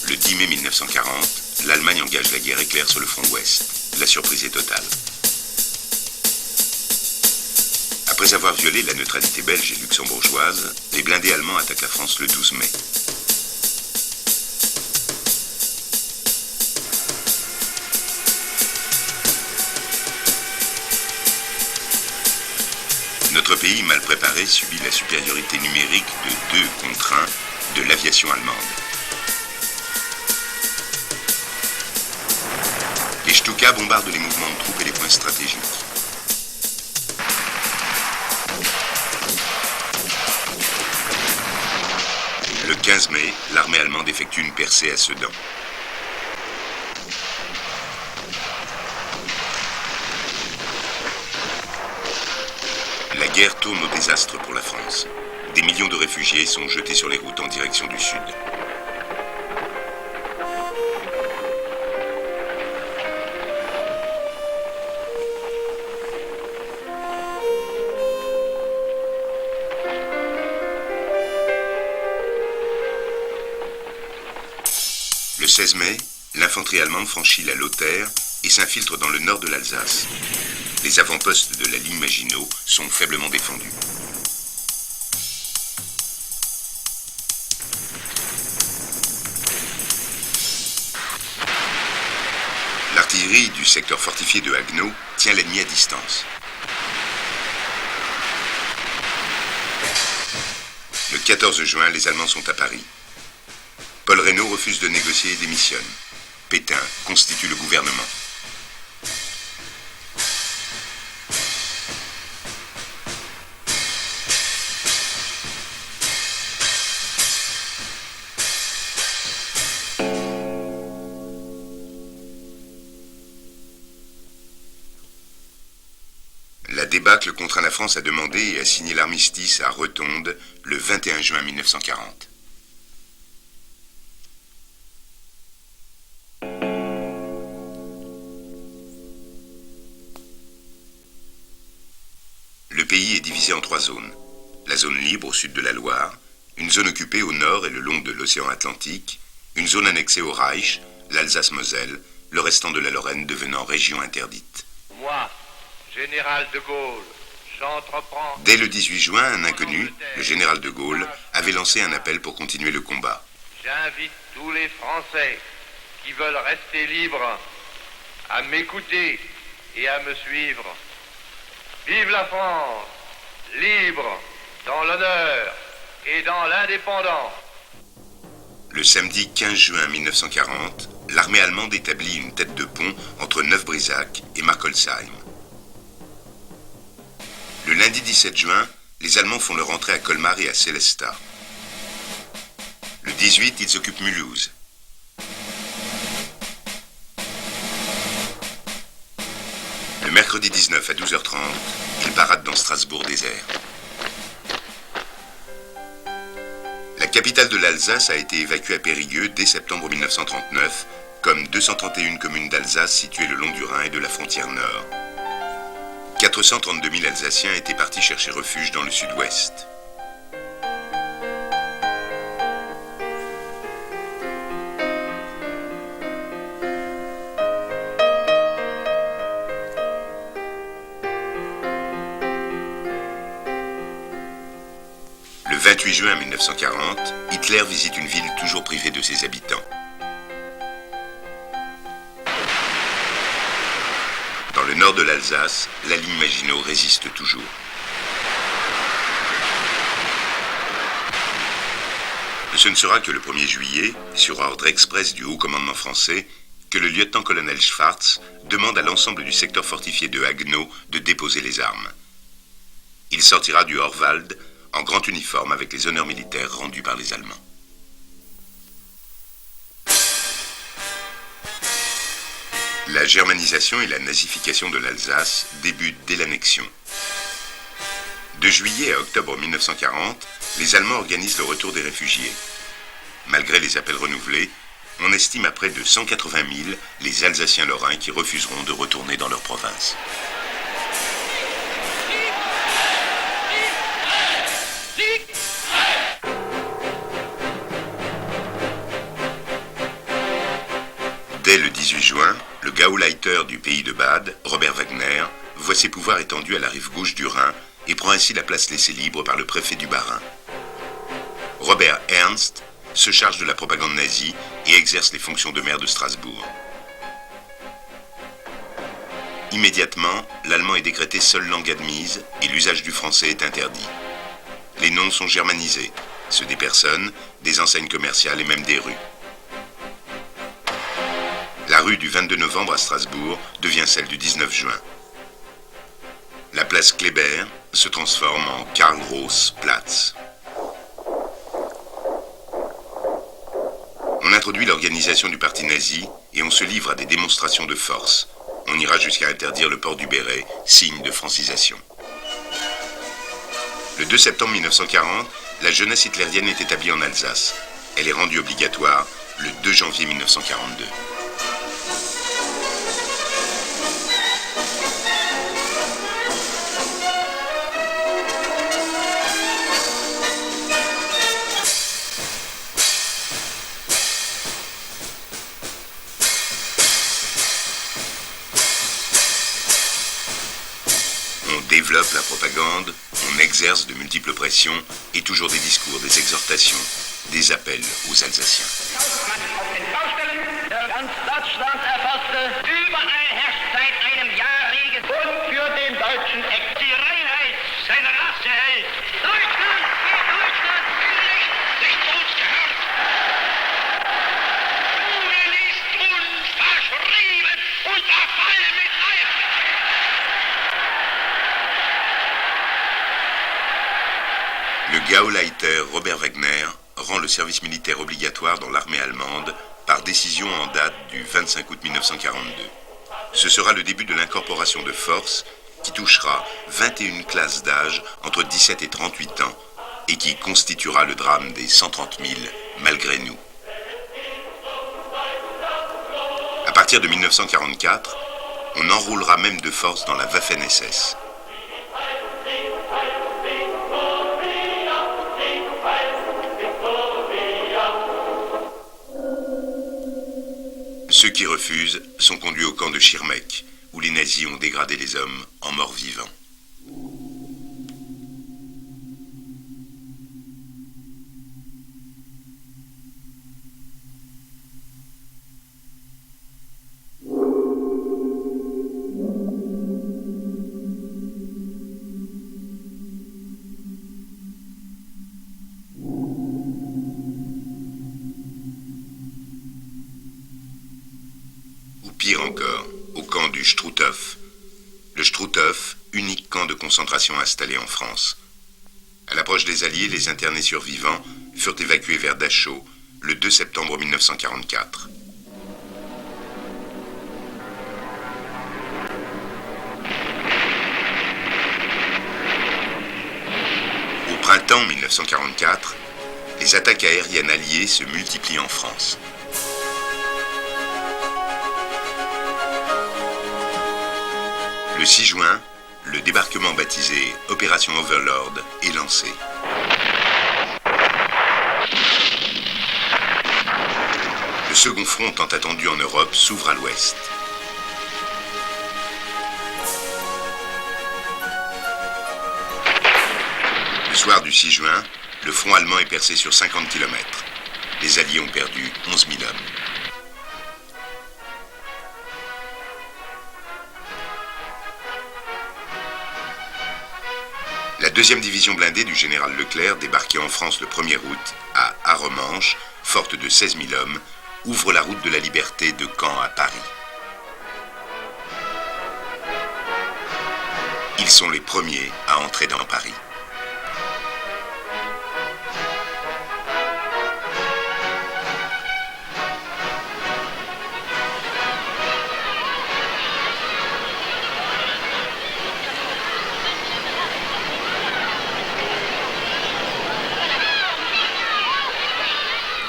Le 10 mai 1940, l'Allemagne engage la guerre éclair sur le front ouest. La surprise est totale. Après avoir violé la neutralité belge et luxembourgeoise, les blindés allemands attaquent la France le 12 mai. Notre pays, mal préparé, subit la supériorité numérique de 2 contre 1 de l'aviation allemande. Les Stuka bombardent les mouvements de troupes et les points stratégiques. Le 15 mai, l'armée allemande effectue une percée à Sedan. La guerre tourne au désastre pour la France. Des millions de réfugiés sont jetés sur les routes en direction du sud. Le 16 mai, l'infanterie allemande franchit la Lothaire et s'infiltre dans le nord de l'Alsace. Les avant-postes de la ligne Maginot sont faiblement défendus. L'artillerie du secteur fortifié de Haguenau tient l'ennemi à distance. Le 14 juin, les Allemands sont à Paris. Paul Reynaud refuse de négocier et démissionne. Pétain constitue le gouvernement. La débâcle contraint la France à demander et à signer l'armistice à Rotonde le 21 juin 1940. Le pays est divisé en 3 zones. La zone libre au sud de la Loire, une zone occupée au nord et le long de l'océan Atlantique, une zone annexée au Reich, l'Alsace-Moselle, le restant de la Lorraine devenant région interdite. Moi, général de Gaulle, j'entreprends... Dès le 18 juin, un inconnu, le général de Gaulle, avait lancé un appel pour continuer le combat. J'invite tous les Français qui veulent rester libres à m'écouter et à me suivre. Vive la France, libre, dans l'honneur et dans l'indépendance. Le samedi 15 juin 1940, l'armée allemande établit une tête de pont entre Neuf-Brisach et Markolsheim. Le lundi 17 juin, les Allemands font leur entrée à Colmar et à Sélestat. Le 18, ils occupent Mulhouse. Le mercredi 19 à 12h30, ils paradent dans Strasbourg désert. La capitale de l'Alsace a été évacuée à Périgueux dès septembre 1939, comme 231 communes d'Alsace situées le long du Rhin et de la frontière nord. 432 000 Alsaciens étaient partis chercher refuge dans le sud-ouest. Le 28 juin 1940, Hitler visite une ville toujours privée de ses habitants. Dans le nord de l'Alsace, la ligne Maginot résiste toujours. Ce ne sera que le 1er juillet, sur ordre express du haut commandement français, que le lieutenant-colonel Schwartz demande à l'ensemble du secteur fortifié de Haguenau de déposer les armes. Il sortira du Horwald en grand uniforme avec les honneurs militaires rendus par les Allemands. La germanisation et la nazification de l'Alsace débutent dès l'annexion. De juillet à octobre 1940, les Allemands organisent le retour des réfugiés. Malgré les appels renouvelés, on estime à près de 180 000 les Alsaciens lorrains qui refuseront de retourner dans leur province. Dès le 18 juin, le Gauleiter du pays de Bade, Robert Wagner, voit ses pouvoirs étendus à la rive gauche du Rhin et prend ainsi la place laissée libre par le préfet du Bas-Rhin. Robert Ernst se charge de la propagande nazie et exerce les fonctions de maire de Strasbourg. Immédiatement, l'allemand est décrété seule langue admise et l'usage du français est interdit. Les noms sont germanisés, ceux des personnes, des enseignes commerciales et même des rues. La rue du 22 novembre à Strasbourg devient celle du 19 juin. La place Kléber se transforme en Karl-Gross-Platz. On introduit l'organisation du parti nazi et on se livre à des démonstrations de force. On ira jusqu'à interdire le port du béret, signe de francisation. Le 2 septembre 1940, la jeunesse hitlérienne est établie en Alsace. Elle est rendue obligatoire le 2 janvier 1942. On développe la propagande, on exerce de multiples pressions et toujours des discours, des exhortations, des appels aux Alsaciens. Le Gauleiter Robert Wagner rend le service militaire obligatoire dans l'armée allemande par décision en date du 25 août 1942. Ce sera le début de l'incorporation de force qui touchera 21 classes d'âge entre 17 et 38 ans et qui constituera le drame des 130 000 malgré nous. À partir de 1944, on enrôlera même de force dans la Waffen-SS. Ceux qui refusent sont conduits au camp de Schirmeck, où les nazis ont dégradé les hommes en morts vivants. Pire encore, au camp du Struthof. Le Struthof, unique camp de concentration installé en France. À l'approche des Alliés, les internés survivants furent évacués vers Dachau le 2 septembre 1944. Au printemps 1944, les attaques aériennes alliées se multiplient en France. Le 6 juin, le débarquement baptisé Opération Overlord est lancé. Le second front tant attendu en Europe s'ouvre à l'ouest. Le soir du 6 juin, le front allemand est percé sur 50 km. Les Alliés ont perdu 11 000 hommes. La deuxième division blindée du général Leclerc, débarquée en France le 1er août à Arremanche, forte de 16 000 hommes, ouvre la route de la liberté de Caen à Paris. Ils sont les premiers à entrer dans Paris.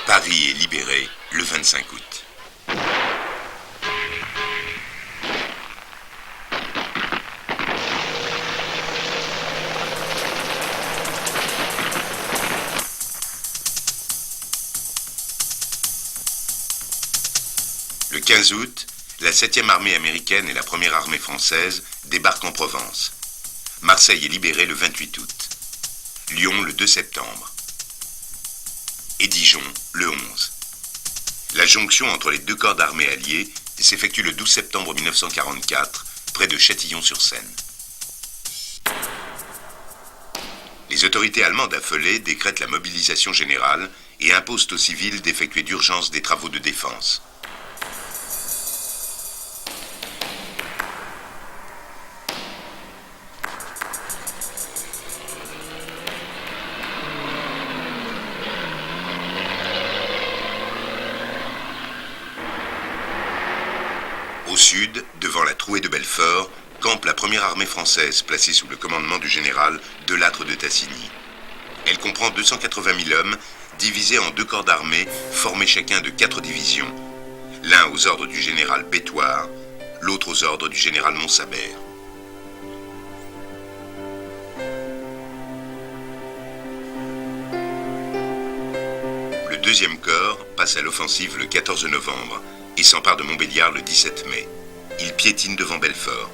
Paris est libéré le 25 août. Le 15 août, la 7e armée américaine et la 1re armée française débarquent en Provence. Marseille est libérée le 28 août. Lyon le 2 septembre. Et Dijon le 11. La jonction entre les deux corps d'armée alliés s'effectue le 12 septembre 1944, près de Châtillon-sur-Seine. Les autorités allemandes affolées décrètent la mobilisation générale et imposent aux civils d'effectuer d'urgence des travaux de défense. Au sud, devant la Trouée de Belfort, campe la 1re armée française placée sous le commandement du général Delattre de Tassigny. Elle comprend 280 000 hommes divisés en 2 corps d'armée formés chacun de 4 divisions, l'un aux ordres du général Bétoir, l'autre aux ordres du général Montsabert. Le 2e corps passe à l'offensive le 14 novembre et s'empare de Montbéliard le 17 mai. Il piétine devant Belfort.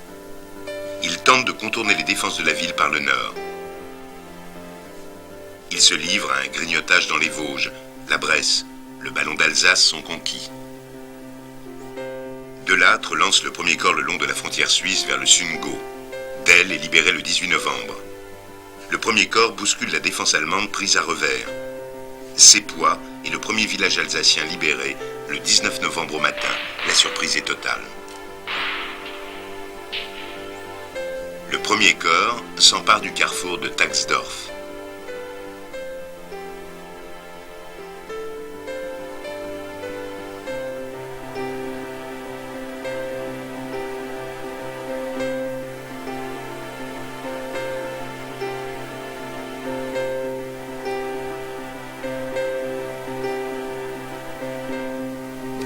Il tente de contourner les défenses de la ville par le nord. Il se livre à un grignotage dans les Vosges. La Bresse, le ballon d'Alsace sont conquis. Delattre lance le 1er corps le long de la frontière suisse vers le Sungo. Delle est libéré le 18 novembre. Le 1er corps bouscule la défense allemande prise à revers. Sépois est le 1er village alsacien libéré le 19 novembre au matin. La surprise est totale. Le 1er corps s'empare du carrefour de Taxdorf.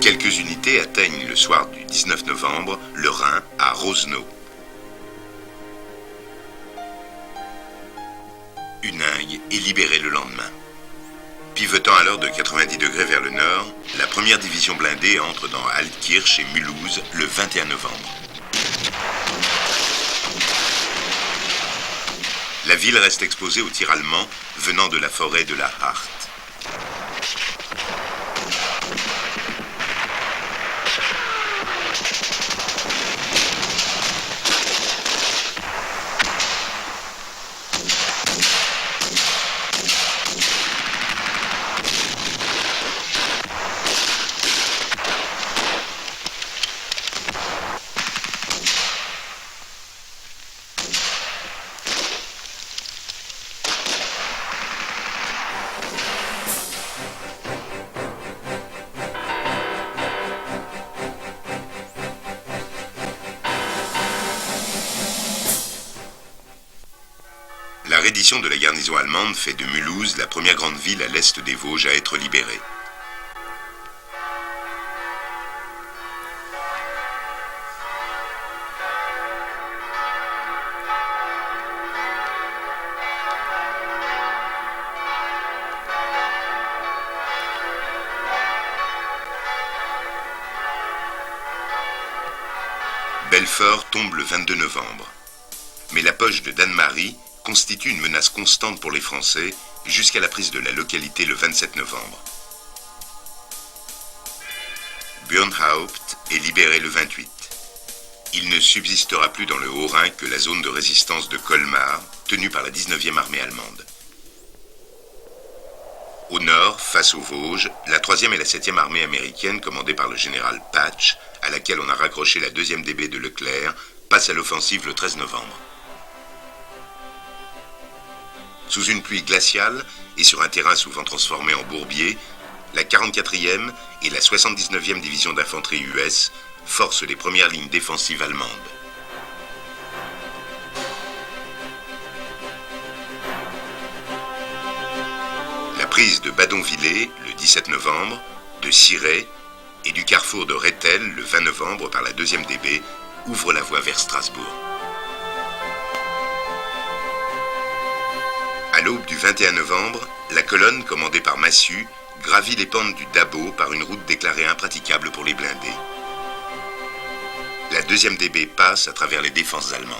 Quelques unités atteignent le soir du 19 novembre le Rhin à Rosenau. Huningue est libérée le lendemain. Pivotant alors de 90 degrés vers le nord, la 1re division blindée entre dans Altkirch et Mulhouse le 21 novembre. La ville reste exposée aux tirs allemands venant de la forêt de la Hart. La reddition de la garnison allemande fait de Mulhouse la 1re grande ville à l'est des Vosges à être libérée. Belfort tombe le 22 novembre. Mais la poche de Dannemarie constitue une menace constante pour les Français jusqu'à la prise de la localité le 27 novembre. Burnhaupt est libéré le 28. Il ne subsistera plus dans le Haut-Rhin que la zone de résistance de Colmar, tenue par la 19e armée allemande. Au nord, face aux Vosges, la 3e et la 7e armée américaine, commandée par le général Patch, à laquelle on a raccroché la 2e DB de Leclerc, passe à l'offensive le 13 novembre. Sous une pluie glaciale et sur un terrain souvent transformé en bourbier, la 44e et la 79e division d'infanterie US forcent les premières lignes défensives allemandes. La prise de Badonvillers le 17 novembre, de Cirey et du carrefour de Rethel le 20 novembre par la 2e DB ouvre la voie vers Strasbourg. À l'aube du 21 novembre, la colonne, commandée par Massu, gravit les pentes du Dabo par une route déclarée impraticable pour les blindés. la 2e DB passe à travers les défenses allemandes.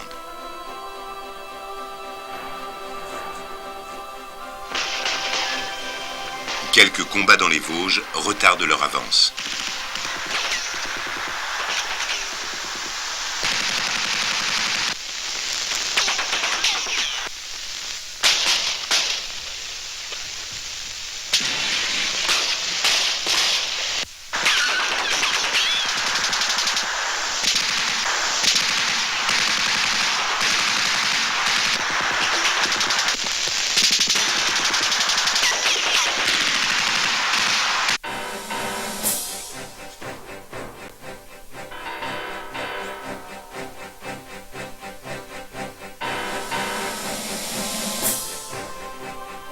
Quelques combats dans les Vosges retardent leur avance.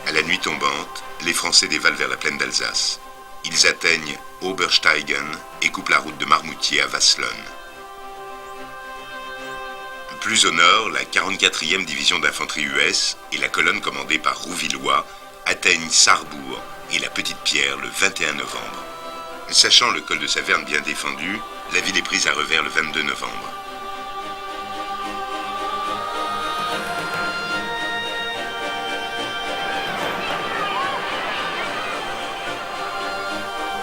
À la nuit tombante, les Français dévalent vers la plaine d'Alsace. Ils atteignent Obersteigen et coupent la route de Marmoutier à Wasselonne. Plus au nord, la 44e division d'infanterie US et la colonne commandée par Rouvillois atteignent Sarrebourg et la Petite Pierre le 21 novembre. Sachant le col de Saverne bien défendu, la ville est prise à revers le 22 novembre.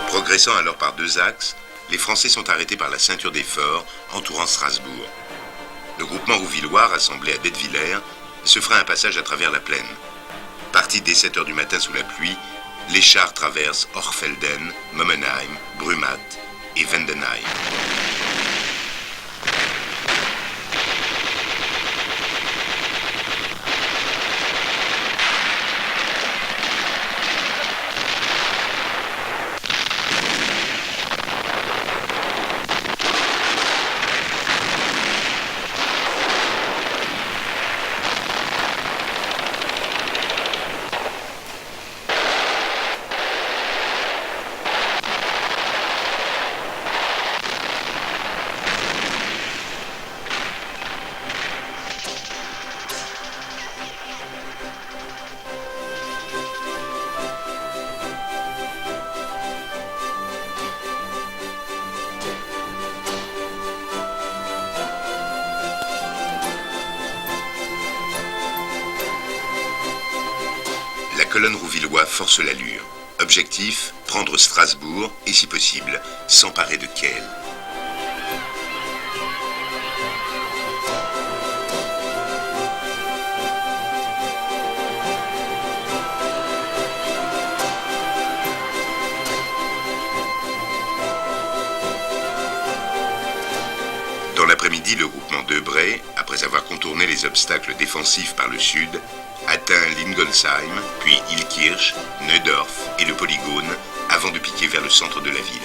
Progressant alors par 2 axes, les Français sont arrêtés par la ceinture des forts entourant Strasbourg. Le groupement rouvillois, rassemblé à Detwiller, se fera un passage à travers la plaine. Partis dès 7 heures du matin sous la pluie, les chars traversent Hochfelden, Momenheim, Brumath et Vendenheim. La colonne rouvillois force l'allure. Objectif, prendre Strasbourg et, si possible, s'emparer de Kiel. Dans l'après-midi, le groupement Debray, après avoir contourné les obstacles défensifs par le sud, atteint Lingolsheim, puis Illkirch, Neudorf et le Polygone, avant de piquer vers le centre de la ville.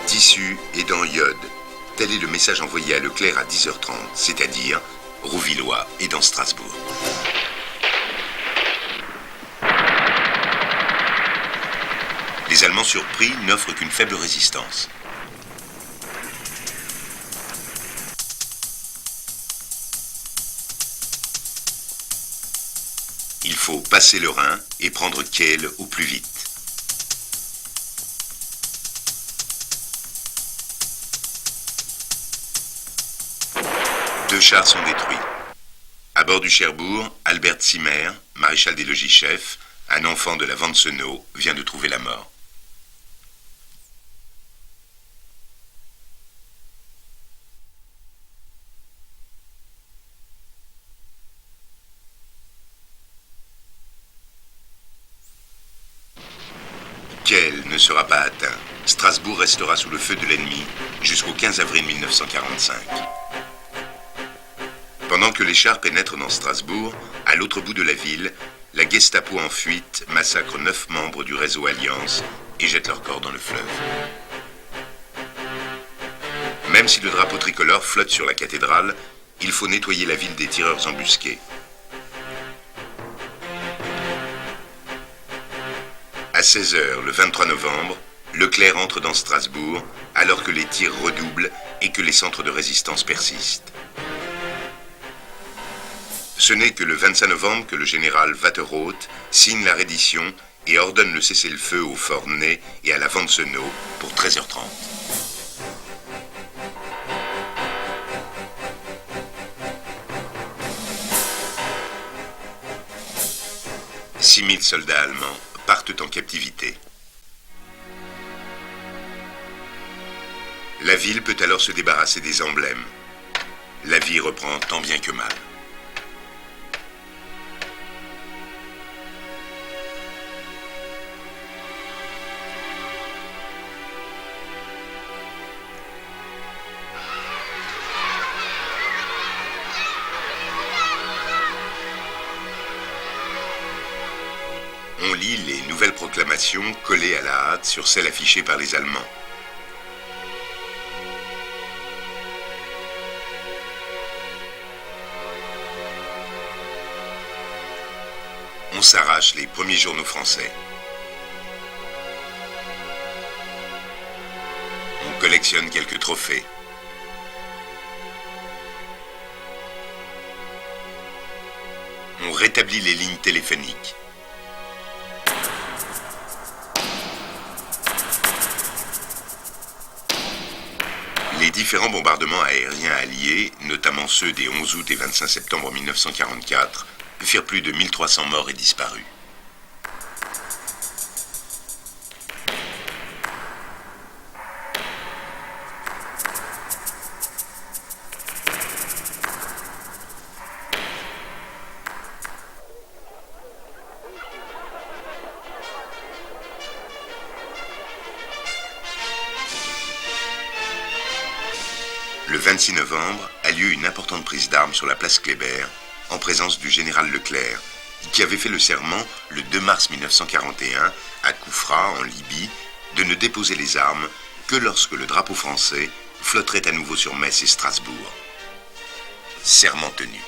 Tissu et dans Iode, tel est le message envoyé à Leclerc à 10h30, c'est-à-dire Rouvillois est dans Strasbourg. Les Allemands surpris n'offrent qu'une faible résistance. Il faut passer le Rhin et prendre Kiel au plus vite. Deux chars sont détruits. À bord du Cherbourg, Albert Zimmer, maréchal des logis-chefs, un enfant de la Wanzenau, vient de trouver la mort. Kiel ne sera pas atteint. Strasbourg restera sous le feu de l'ennemi jusqu'au 15 avril 1945. Pendant que les chars pénètrent dans Strasbourg, à l'autre bout de la ville, la Gestapo en fuite massacre 9 membres du réseau Alliance et jette leurs corps dans le fleuve. Même si le drapeau tricolore flotte sur la cathédrale, il faut nettoyer la ville des tireurs embusqués. À 16h, le 23 novembre, Leclerc entre dans Strasbourg, alors que les tirs redoublent et que les centres de résistance persistent. Ce n'est que le 25 novembre que le général Waterroth signe la reddition et ordonne le cessez-le-feu au fort Ney et à la Vancenot pour 13h30. « 6000 soldats allemands partent en captivité. La ville peut alors se débarrasser des emblèmes. La vie reprend tant bien que mal. On lit les nouvelles proclamations collées à la hâte sur celles affichées par les Allemands. On s'arrache les premiers journaux français. On collectionne quelques trophées. On rétablit les lignes téléphoniques. Les différents bombardements aériens alliés, notamment ceux des 11 août et 25 septembre 1944, firent plus de 1300 morts et disparus. Le 26 novembre a lieu une importante prise d'armes sur la place Kléber, en présence du général Leclerc, qui avait fait le serment le 2 mars 1941 à Koufra, en Libye, de ne déposer les armes que lorsque le drapeau français flotterait à nouveau sur Metz et Strasbourg. Serment tenu.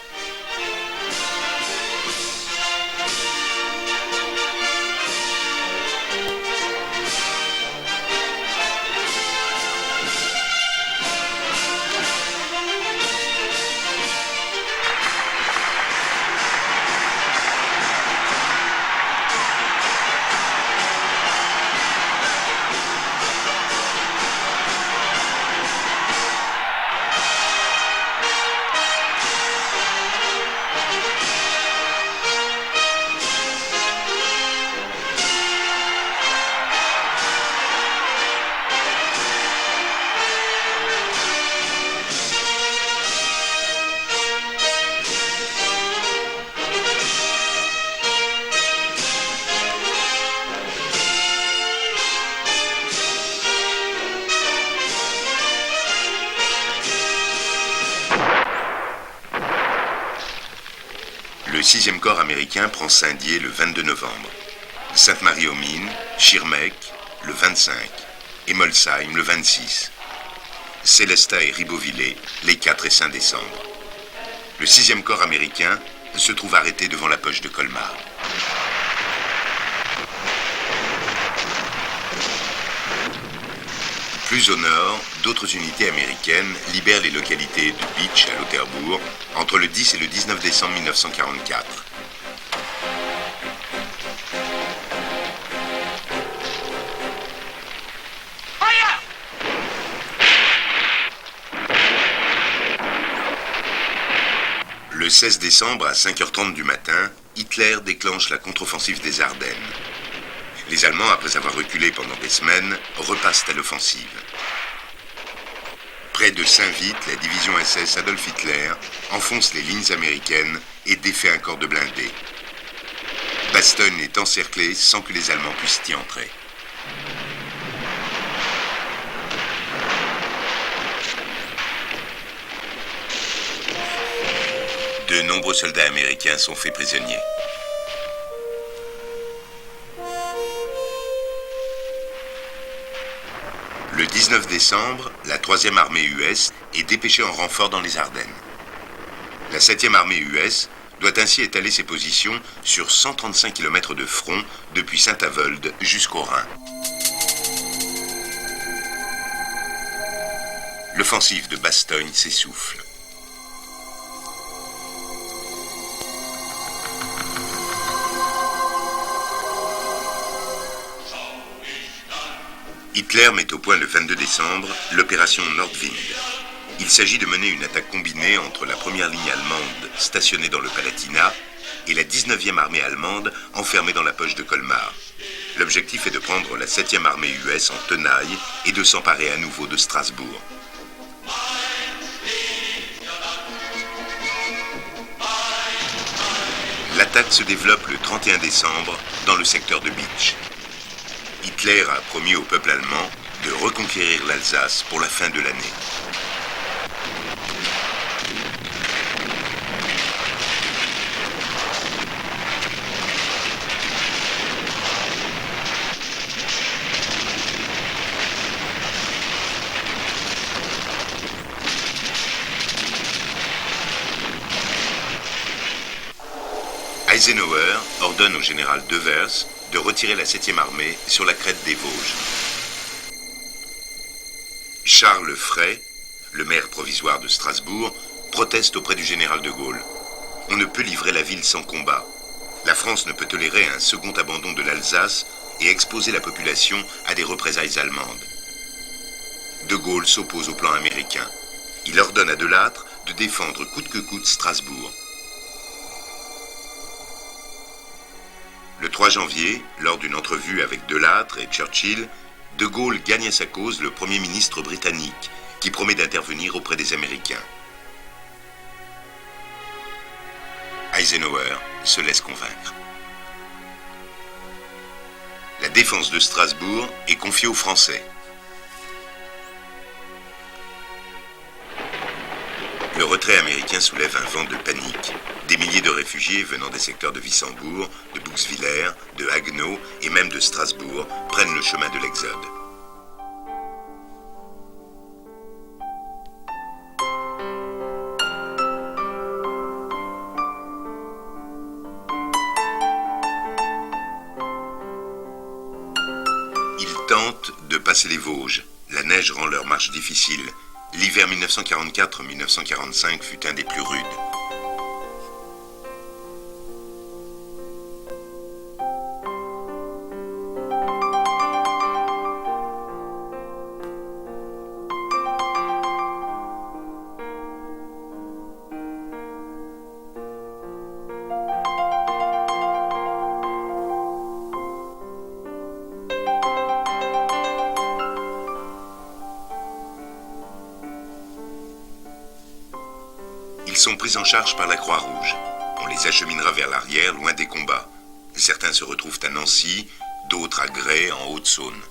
Le 6e corps américain prend Saint-Dié le 22 novembre, Sainte-Marie-aux-Mines, Schirmeck le 25 et Molsheim le 26. Sélestat et Ribeauvillé les 4 et 5 décembre. Le 6e corps américain se trouve arrêté devant la poche de Colmar. Plus au nord, d'autres unités américaines libèrent les localités de Beach à Lauterbourg entre le 10 et le 19 décembre 1944. Le 16 décembre à 5h30 du matin, Hitler déclenche la contre-offensive des Ardennes. Les Allemands, après avoir reculé pendant des semaines, repassent à l'offensive. Près de Saint-Vite, la division SS Adolf Hitler enfonce les lignes américaines et défait un corps de blindés. Bastogne est encerclé sans que les Allemands puissent y entrer. De nombreux soldats américains sont faits prisonniers. Le 19 décembre, la 3e armée US est dépêchée en renfort dans les Ardennes. La 7e armée US doit ainsi étaler ses positions sur 135 km de front depuis Saint-Avold jusqu'au Rhin. L'offensive de Bastogne s'essouffle. Hitler met au point le 22 décembre l'opération Nordwind. Il s'agit de mener une attaque combinée entre la première ligne allemande stationnée dans le Palatinat et la 19e armée allemande enfermée dans la poche de Colmar. L'objectif est de prendre la 7e armée US en tenaille et de s'emparer à nouveau de Strasbourg. L'attaque se développe le 31 décembre dans le secteur de Bitch. Hitler a promis au peuple allemand de reconquérir l'Alsace pour la fin de l'année. Eisenhower ordonne au général Devers de retirer la 7e armée sur la crête des Vosges. Charles Frey, le maire provisoire de Strasbourg, proteste auprès du général de Gaulle. On ne peut livrer la ville sans combat. La France ne peut tolérer un second abandon de l'Alsace et exposer la population à des représailles allemandes. De Gaulle s'oppose au plan américain. Il ordonne à Delattre de défendre coûte que coûte Strasbourg. Le 3 janvier, lors d'une entrevue avec Delattre et Churchill, De Gaulle gagne à sa cause le Premier ministre britannique, qui promet d'intervenir auprès des Américains. Eisenhower se laisse convaincre. La défense de Strasbourg est confiée aux Français. Le retrait américain soulève un vent de panique. Des milliers de réfugiés venant des secteurs de Wissembourg, de Bouxwiller, de Haguenau et même de Strasbourg prennent le chemin de l'Exode. Ils tentent de passer les Vosges. La neige rend leur marche difficile. L'hiver 1944-1945 fut un des plus rudes. Ils sont pris en charge par la Croix-Rouge. On les acheminera vers l'arrière, loin des combats. Certains se retrouvent à Nancy, d'autres à Gray, en Haute-Saône.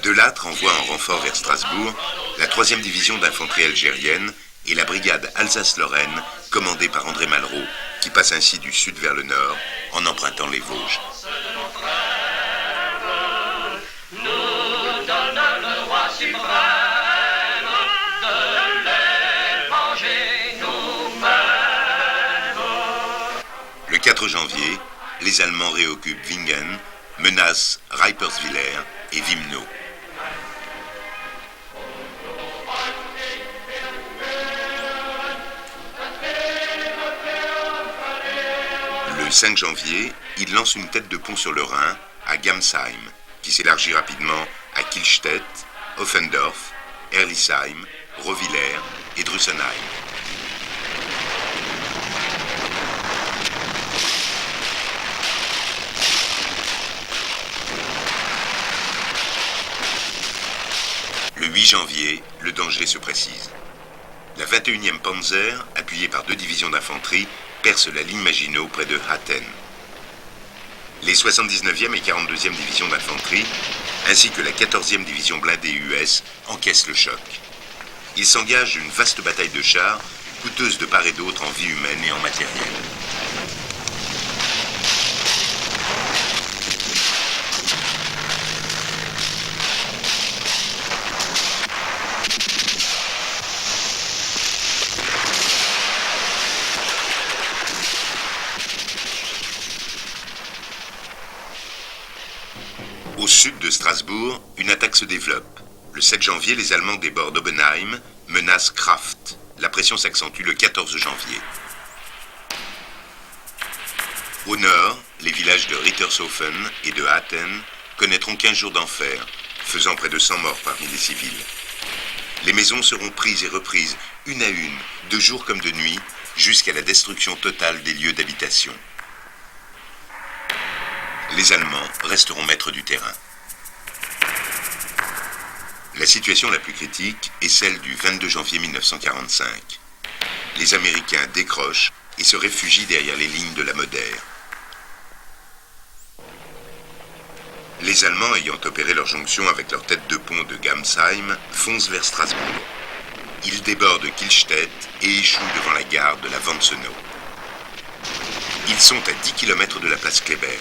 Delattre envoie en renfort vers Strasbourg la 3e division d'infanterie algérienne et la brigade Alsace-Lorraine, commandée par André Malraux, qui passe ainsi du sud vers le nord en empruntant les Vosges. Le 4 janvier, les Allemands réoccupent Vingen, menacent Reiperswiller et Wimno. Le 5 janvier, il lance une tête de pont sur le Rhin, à Gamsheim, qui s'élargit rapidement à Kielstedt, Offendorf, Erlisheim, Rovillers et Drussenheim. Le 8 janvier, le danger se précise. La 21e Panzer, appuyée par 2 divisions d'infanterie, perce la ligne Maginot près de Hattin. Les 79e et 42e divisions d'infanterie, ainsi que la 14e division blindée US, encaissent le choc. Il s'engage une vaste bataille de chars, coûteuse de part et d'autre en vie humaine et en matériel. Au sud de Strasbourg, une attaque se développe. Le 7 janvier, les Allemands débordent Oppenheim, menacent Kraft. La pression s'accentue le 14 janvier. Au nord, les villages de Rittershofen et de Hathen connaîtront 15 jours d'enfer, faisant près de 100 morts parmi les civils. Les maisons seront prises et reprises, une à une, de jour comme de nuit, jusqu'à la destruction totale des lieux d'habitation. Les Allemands resteront maîtres du terrain. La situation la plus critique est celle du 22 janvier 1945. Les Américains décrochent et se réfugient derrière les lignes de la Moder. Les Allemands, ayant opéré leur jonction avec leur tête de pont de Gamsheim, foncent vers Strasbourg. Ils débordent Kielstedt et échouent devant la gare de la Wantzenau. Ils sont à 10 km de la place Kléber.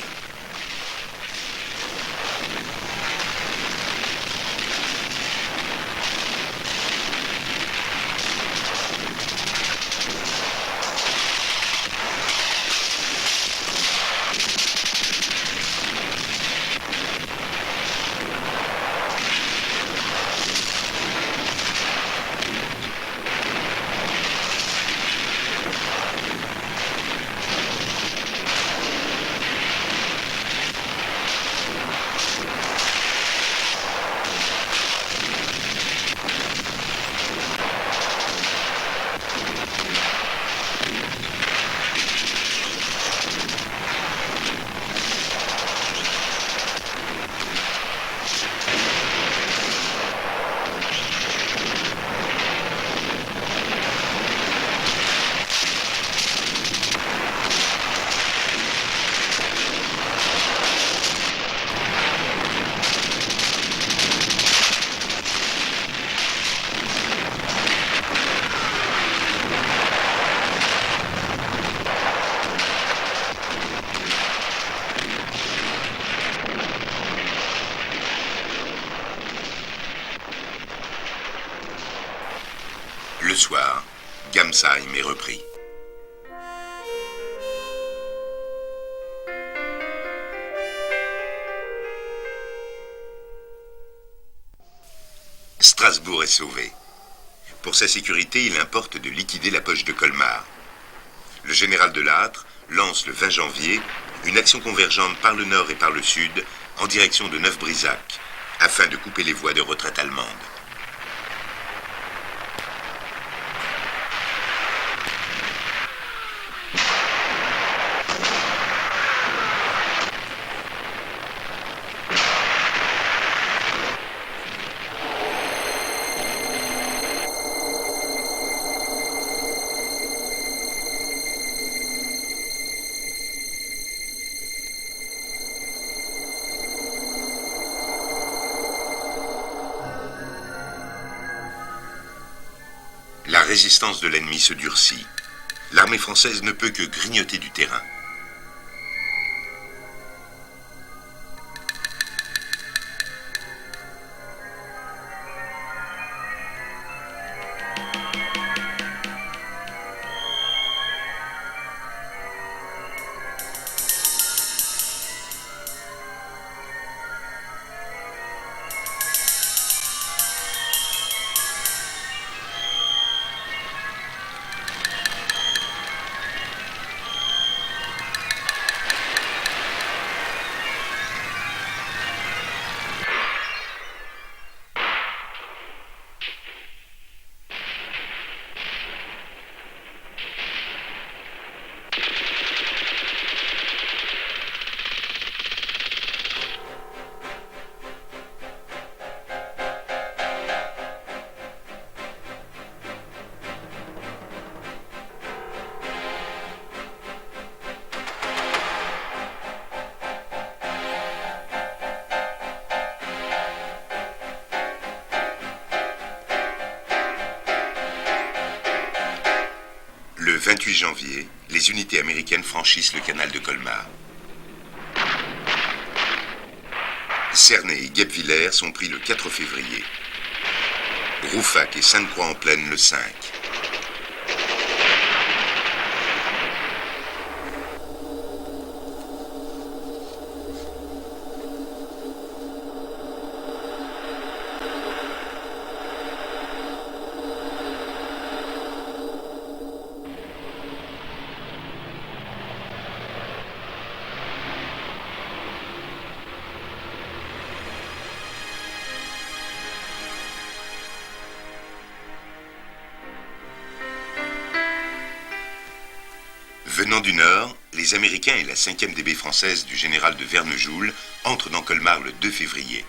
Le soir, Gamsheim est repris. Strasbourg est sauvé. Pour sa sécurité, il importe de liquider la poche de Colmar. Le général de Lattre lance le 20 janvier une action convergente par le nord et par le sud en direction de Neuf-Brisach, afin de couper les voies de retraite allemandes. La résistance de l'ennemi se durcit. L'armée française ne peut que grignoter du terrain. Le 28 janvier, les unités américaines franchissent le canal de Colmar. Cernay et Guebwiller sont pris le 4 février. Rouffach et Sainte-Croix-en-Plaine le 5. Venant du nord, les Américains et la 5e DB française du général de Vernejoul entrent dans Colmar le 2 février.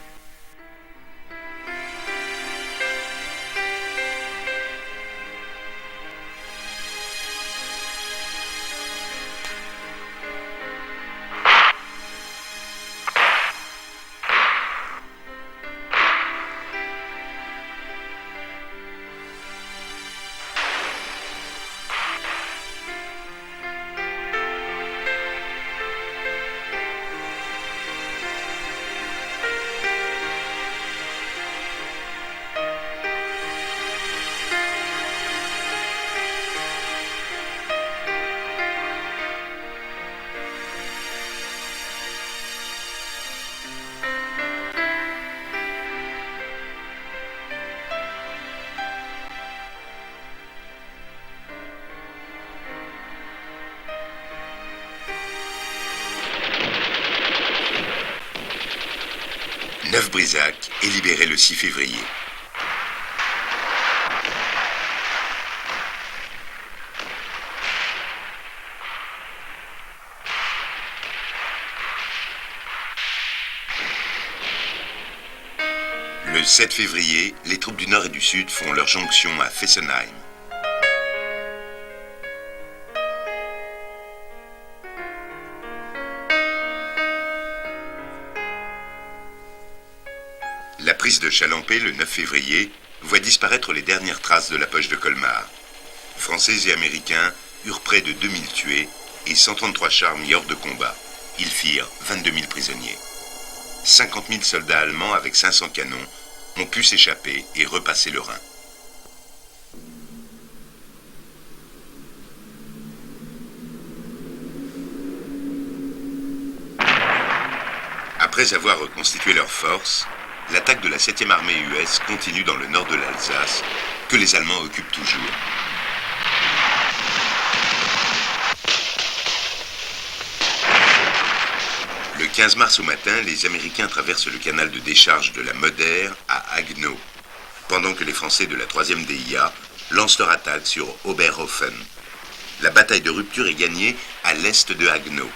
Neuf-Brisach est libéré le 6 février. Le 7 février, les troupes du Nord et du Sud font leur jonction à Fessenheim. La prise de Chalampé le 9 février voit disparaître les dernières traces de la poche de Colmar. Français et Américains eurent près de 2000 tués et 133 chars mis hors de combat. Ils firent 22 000 prisonniers. 50 000 soldats allemands avec 500 canons ont pu s'échapper et repasser le Rhin. Après avoir reconstitué leurs forces, l'attaque de la 7e armée US continue dans le nord de l'Alsace, que les Allemands occupent toujours. Le 15 mars au matin, les Américains traversent le canal de décharge de la Moder à Haguenau, pendant que les Français de la 3e DIA lancent leur attaque sur Oberhofen. La bataille de rupture est gagnée à l'est de Haguenau.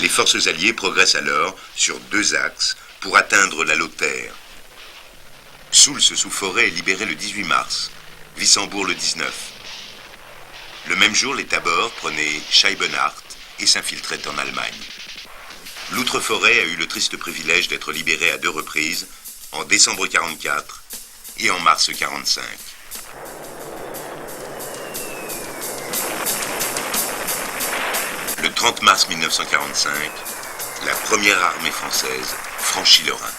Les forces alliées progressent alors sur 2 axes pour atteindre la Lothaire. Soult sous Forêt est libéré le 18 mars, Wissembourg le 19. Le même jour, les Tabors prenaient Scheibenhardt et s'infiltraient en Allemagne. L'Outre-Forêt a eu le triste privilège d'être libéré à 2 reprises, en décembre 1944 et en mars 1945. Le 30 mars 1945, la première armée française franchit le Rhin.